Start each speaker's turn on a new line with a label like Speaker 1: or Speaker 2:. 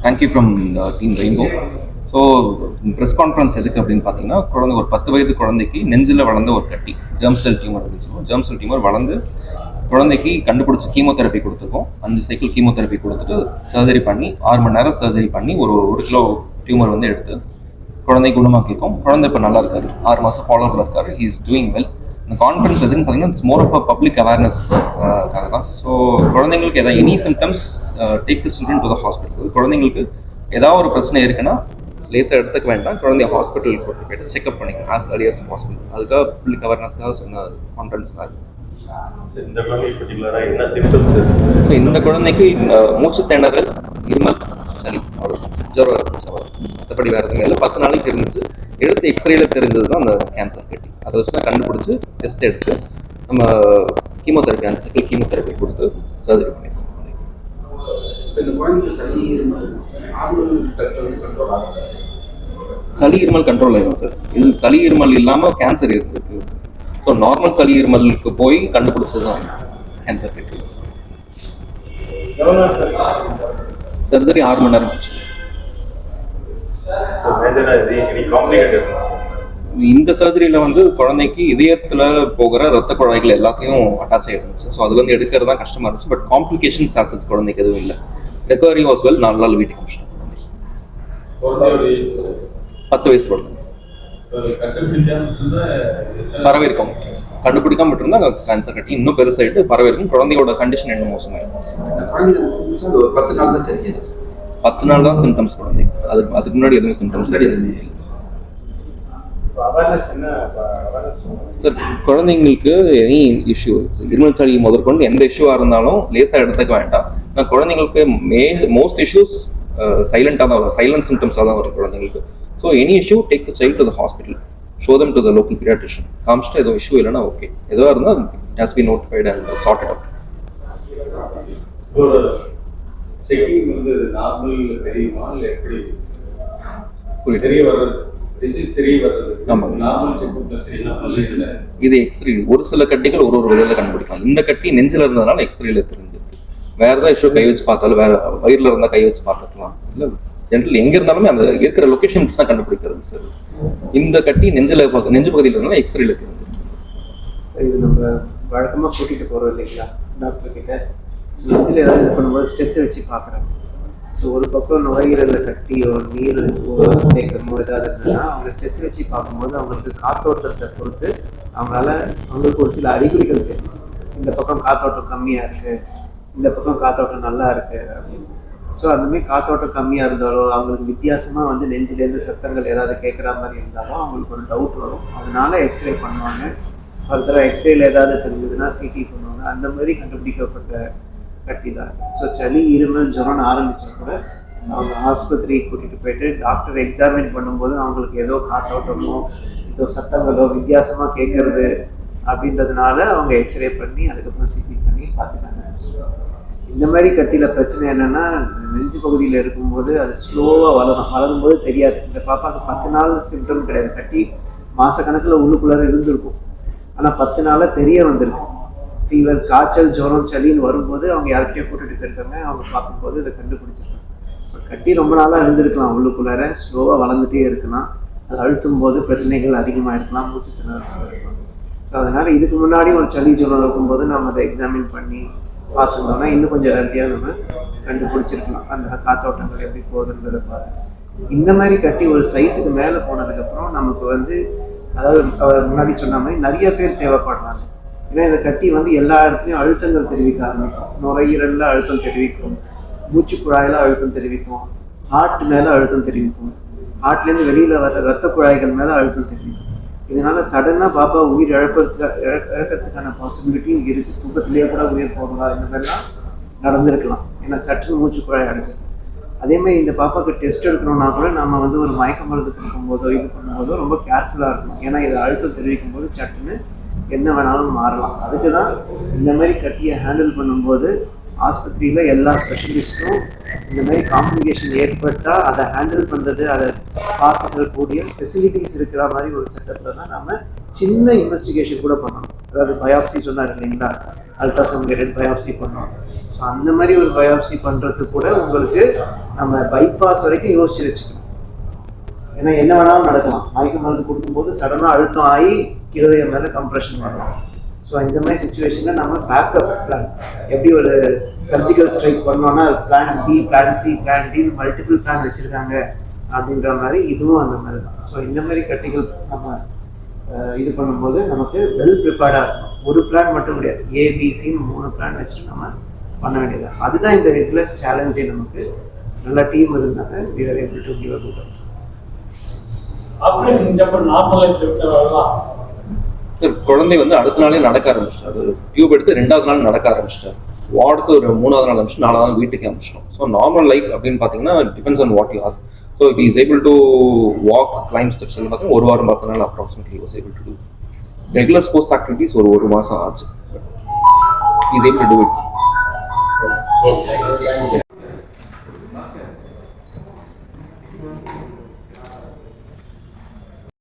Speaker 1: Thank you from team rainbow. So press conference எதுக்கு அப்படின்னு பார்த்தீங்கன்னா, குழந்தை ஒரு 10 வயது குழந்தைக்கு நெஞ்சில் வளர்ந்த ஒரு கட்டி, ஜெர்ம் செல் டியூமர் அப்படின்னு சொல்லுவோம். ஜெர்ம் செல் டியூமர் வளர்ந்து குழந்தைக்கு கண்டுபிடிச்சி கீமோதெரப்பி கொடுத்துருக்கோம். 5 சைக்கிள் கீமோதெரப்பி கொடுத்துட்டு சர்ஜரி பண்ணி 6 மணி நேரம் சர்ஜரி பண்ணி ஒரு 1 கிலோ டியூமர் வந்து எடுத்து குழந்தை குணமாக்கியிருக்கோம். குழந்தை இப்போ நல்லா இருக்காரு, 6 மாதம் ஃபாலோவில் இருக்காரு. He is doing well. இந்த கான்ஃபரன்ஸ் எதுன்னு பார்த்தீங்கன்னா, it's more of a public அவேர்னஸ்க்காக தான். ஸோ குழந்தைங்களுக்கு ஏதாவது any symptoms, take the children to the hospital. குழந்தைங்களுக்கு ஏதாவது ஒரு பிரச்சனை இருக்குன்னா லேசாக எடுத்துக்க வேண்டாம், குழந்தைய ஹாஸ்பிட்டலுக்கு கூட்டு போய்ட்டு செக்அப் பண்ணிக்கலாம் ஆஸ் early as possible. அதுக்காக பப்ளிக் அவேர்னஸ்க்காக சொன்ன கான்ஃபரன்ஸ் தான். ஸோ இந்த குழந்தைக்கு மூச்சு திணறல், இருமல், சளி, ஜுரம், மற்றபடி வேறு எதுவுமே இல்லை. 10 நாளைக்கு இருந்துச்சு. எடுத்து எக்ஸ்ரேல தெரிஞ்சது தான் அந்த கேன்சர் கட்டி. அதை வச்சு தான் கண்டுபிடிச்சி டெஸ்ட் எடுத்து நம்ம கீமோதெரப்பி, 5 சைக்கிள் கீமோதெரப்பி கொடுத்து சர்ஜரி பண்ணியிருக்கோம். சளி இருமல் கண்ட்ரோல் ஆகும் சார். இது சளி இருமல் இல்லாமல் கேன்சர் இருக்கு. ஸோ நார்மல் சளி இருமலுக்கு போய் கண்டுபிடிச்சது தான் கேன்சர் கட்டி. சர்ஜரி 6 மணி நேரம் ஆச்சு. இந்த சர்ஜரியில வந்து குழந்தைக்கு இதயத்துல போகிற ரத்த குழாய்கள் எல்லாத்தையும் அட்டாச் ஆயிருந்துச்சு. ஸோ அதுல இருந்து எடுக்கிறது தான் கஷ்டமா இருந்துச்சு. பட் காம்ப்ளிகேஷன்ஸ் ஆசட்ஸ் குழந்தைக்கு எதுவும் இல்லை. Recovery was well. 4 நாள் வீட்டுக்கு அனுப்பிச்சிட்டோம். 10 வயசு குழந்தை. பரவிருக்கோம். கண்டுபிடிக்காம இருந்தா கேன்சர் கட்டி இன்னும் பெருசாயிட்டு பரவிருக்கும். குழந்தையோட கண்டிஷன் என்ன மோசமாயிருக்கும். 10 நாள் தான் சிம்டம்ஸ் குழந்தை. அதுக்கு முன்னாடி எதுவும் சிம்டம்ஸ் கிடையாது சார். குழந்தைங்களுக்கு எனி இஷ்யூ, இருமல் சளி முதற்கொண்டு எந்த இஷ்யூவா இருந்தாலும் லேசா எடுத்துக்க வேண்டாம். நான் குழந்தைங்களுக்கு மோஸ்ட் இஷ்யூஸ் சைலண்டாக தான் வரும், சைலண்ட் சிம்டம்ஸாக தான் வரும் குழந்தைங்களுக்கு. So any issue take the child to the hospital, show them to the local pediatrician. காமிச்சிட்டு எதுவும் இஷ்யூ இல்லைன்னா ஓகே, எதுவாக இருந்தால் it has been notified and sorted out.
Speaker 2: Checking வந்து நார்மல் தெரியுமா இல்லை எப்படி தெரிய வர்றது? டிசீஸ் தெரிய வர்றது நார்மல் செக்அப்ல தெரியல.
Speaker 1: இது எக்ஸ்ரே. ஒரு சில கட்டிகள் ஒரு விதத்தில் கண்டுபிடிக்கலாம். இந்த கட்டி நெஞ்சில் இருந்ததுனால எக்ஸ்ரேல தெரிஞ்சிருக்கு. வேற ஏதாவது இஷ்யூ கை வச்சு பார்த்தாலும், வேற வயிறுல இருந்தால் கை வச்சு பார்த்துக்கலாம். இல்லை ஜென்ரல் எங்க இருந்தாலுமே அந்த இருக்கிற லொகேஷன்ஸ் தான் கண்டுபிடிக்கிறது சார். இந்த கட்டி நெஞ்சு பகுதியில் இருந்தாலும் எக்ஸ்ரேல தெரிஞ்சிருக்கு.
Speaker 3: இது நம்ம வழக்கமாக கூட்டிகிட்டு போகிறோம் இல்லைங்களா டாக்டர் கிட்ட. நெஞ்சில் ஏதாவது இது பண்ணும்போது ஸ்டெத்து வச்சு பார்க்குறாங்க. ஸோ ஒரு பக்கம் நுரையீரலில் கட்டியோ நீர் தேக்கமோ ஏதாவது இருந்ததுன்னா அவங்க ஸ்டெத்து வச்சு பார்க்கும்போது அவங்களுக்கு காத்தோட்டத்தை பொறுத்து அவங்களுக்கு ஒரு சில அறிகுறிகள் தெரியும். இந்த பக்கம் காத்தோட்டம் கம்மியாக இருக்குது, இந்த பக்கம் காத்தோட்டம் நல்லா இருக்குது அப்படின்னு. ஸோ அந்தமாதிரி காத்தோட்டம் கம்மியாக இருந்தாலும் அவங்களுக்கு வித்தியாசமாக வந்து நெஞ்சிலேருந்து சத்தங்கள் ஏதாவது கேட்குற மாதிரி இருந்தாலும் அவங்களுக்கு ஒரு டவுட் வரும். அதனால எக்ஸ்ரே பண்ணுவாங்க. ஃபர்தராக எக்ஸ்ரேல ஏதாவது தெரிஞ்சதுன்னா சிடி பண்ணுவாங்க. அந்த மாதிரி கண்டுபிடிக்கப்பட்ட கட்டி தான். ஸோ சளி இருமல் ஜுரம்னு ஆரம்பித்தா கூட அவங்க ஆஸ்பத்திரிக்கு கூட்டிகிட்டு போயிட்டு டாக்டர் எக்ஸாமின் பண்ணும்போது அவங்களுக்கு ஏதோ காத்தோட்டமோ ஏதோ சத்தங்களோ வித்தியாசமாக கேட்குறது அப்படின்றதுனால அவங்க எக்ஸ்ரே பண்ணி அதுக்கப்புறம் சிடி பண்ணி பார்த்துட்டாங்க. இந்த மாதிரி கட்டியில் பிரச்சனை என்னென்னா, நெஞ்சு பகுதியில் இருக்கும்போது அது ஸ்லோவாக வளரும்போது தெரியாது. இந்த பாப்பாவுக்கு 10 நாள் சிம்டம் கிடையாது. கட்டி மாதக்கணக்கில் உள்ளுக்குள்ளார இருந்திருக்கும். ஆனால் 10 நாளாக தெரிய வந்திருக்கு. ஃபீவர், காய்ச்சல், ஜுரம், சளின்னு வரும்போது அவங்க யார்கிட்டயோ கூட்டிகிட்டு போயிருக்காங்க. அவங்க பார்க்கும்போது இதை கண்டுபிடிச்சிருக்காங்க. கட்டி ரொம்ப நாளாக இருந்திருக்கலாம், உள்ளுக்குள்ளார ஸ்லோவாக வளர்ந்துட்டே இருக்கலாம். அது அழுத்தும் போது பிரச்சனைகள் அதிகமாக இருக்கலாம், மூச்சு திணறல் இருக்கலாம். ஸோ அதனால் இதுக்கு முன்னாடி ஒரு சளி ஜுரம் இருக்கும்போது நம்ம அதை எக்ஸாமின் பண்ணி பார்த்துருந்தோம்னா இன்னும் கொஞ்சம் அருதியாக நம்ம கண்டுபிடிச்சிருக்கலாம் அந்த காத்தோட்டங்கள் எப்படி போகுதுன்றதை பார்த்து. இந்த மாதிரி கட்டி ஒரு சைஸுக்கு மேலே போனதுக்கப்புறம் நமக்கு வந்து அதாவது அவர் முன்னாடி சொன்ன மாதிரி நிறைய பேர் தேவைப்படுறாங்க. ஏன்னா இந்த கட்டி வந்து எல்லா இடத்துலையும் அழுத்தங்கள் தெரிவிக்க ஆரம்பிக்கும். நுரையீரலில் அழுத்தம் தெரிவிக்கும், மூச்சு குழாயில் அழுத்தம் தெரிவிக்கும், ஹார்ட் மேலே அழுத்தம் தெரிவிக்கும், ஹார்ட்லேருந்து வெளியில் வர ரத்த குழாய்கள் மேலே அழுத்தம் தெரிவிக்கும். இதனால சடனாக பாப்பா உயிர் இழக்கிறதுக்கான பாசிபிலிட்டியும் இருக்குது. தூக்கத்திலேயே கூட உயிர் போகலாம், இந்த மாதிரிலாம் நடந்திருக்கலாம். ஏன்னா சற்று மூச்சு குழாய் அடைச்சிருக்கும். அதே மாதிரி இந்த பாப்பாவுக்கு டெஸ்ட் எடுக்கணும்னா கூட நம்ம வந்து ஒரு மயக்க மருந்து கொடுக்கும்போதோ இது பண்ணும்போதோ ரொம்ப கேர்ஃபுல்லாக இருக்கணும். ஏன்னா இதை அழுத்தம் தெரிவிக்கும் போது சட்டுன்னு என்ன வேணாலும் மாறலாம். அதுக்கு தான் இந்த மாதிரி கட்டியை ஹேண்டில் பண்ணும்போது ஆஸ்பத்திரியில் எல்லா ஸ்பெஷலிஸ்ட்டும் இந்த மாதிரி காம்ப்ளிகேஷன் ஏற்பட்டால் அதை ஹேண்டில் பண்ணுறது, அதை பார்த்துக்கக்கூடிய ஃபெசிலிட்டிஸ் இருக்கிற மாதிரி ஒரு செட்டப்பில் தான் நம்ம சின்ன இன்வெஸ்டிகேஷன் கூட பண்ணணும். அதாவது பயாப்சி சொன்னார் இல்லைங்களா, அல்ட்ராசவுண்ட் கைடட் பயாப்சி பண்ணோம். ஸோ அந்த மாதிரி ஒரு பயாப்சி பண்ணுறதுக்கு கூட உங்களுக்கு நம்ம பைபாஸ் வரைக்கும் யோசிச்சு வச்சுக்கணும். ஏன்னா என்ன வேணாலும் நடக்கலாம். மயக்க மருந்து கொடுக்கும்போது சடனாக அழுத்தம் ஆகி இருதயம் மேலே கம்ப்ரெஷன் வரலாம். ஸோ இந்த மாதிரி சுச்சுவேஷனில் நம்ம பேக்கப் பிளான், எப்படி ஒரு சர்ஜிக்கல் ஸ்ட்ரைக் பண்ணோன்னா plan B, plan C, plan D, multiple plan வச்சுருக்காங்க அப்படின்ற மாதிரி இதுவும் அந்த மாதிரி தான். ஸோ இந்த மாதிரி கட்டிகள் நம்ம இது பண்ணும்போது நமக்கு வெல் ப்ரிப்பேர்டாக இருக்கும். ஒரு பிளான் மட்டும் கிடையாது, ஏபிசின்னு 3 பிளான் வச்சுட்டு நம்ம பண்ண வேண்டியது. அதுதான் இந்த இதில் சேலஞ்சே. நமக்கு நல்ல டீம் இருந்தாங்க. we were able to give a good outcome.
Speaker 1: குழந்தை வந்து அடுத்த நாளே நடக்க ஆரம்பிச்சிட்டாரு. டியூப் எடுத்து 2வது நாள் நடக்க ஆரம்பிச்சிட்டாரு. வார்டுக்கு ஒரு 3வது நாள் ஆரம்பிச்சு 4வது நாள் வீட்டுக்கு அனுப்பிச்சிட்டோம். ஸோ நார்மல் லைஃப் அப்படின்னு பார்த்தீங்கன்னா depends on what you ask. So it is able to walk, climb steps எல்லாம் பார்த்தீங்கன்னா 1 வாரம் 10 நாள் approximately was able to do. Regular sports activities ஒரு மாதம் ஆச்சு. Is able to do it.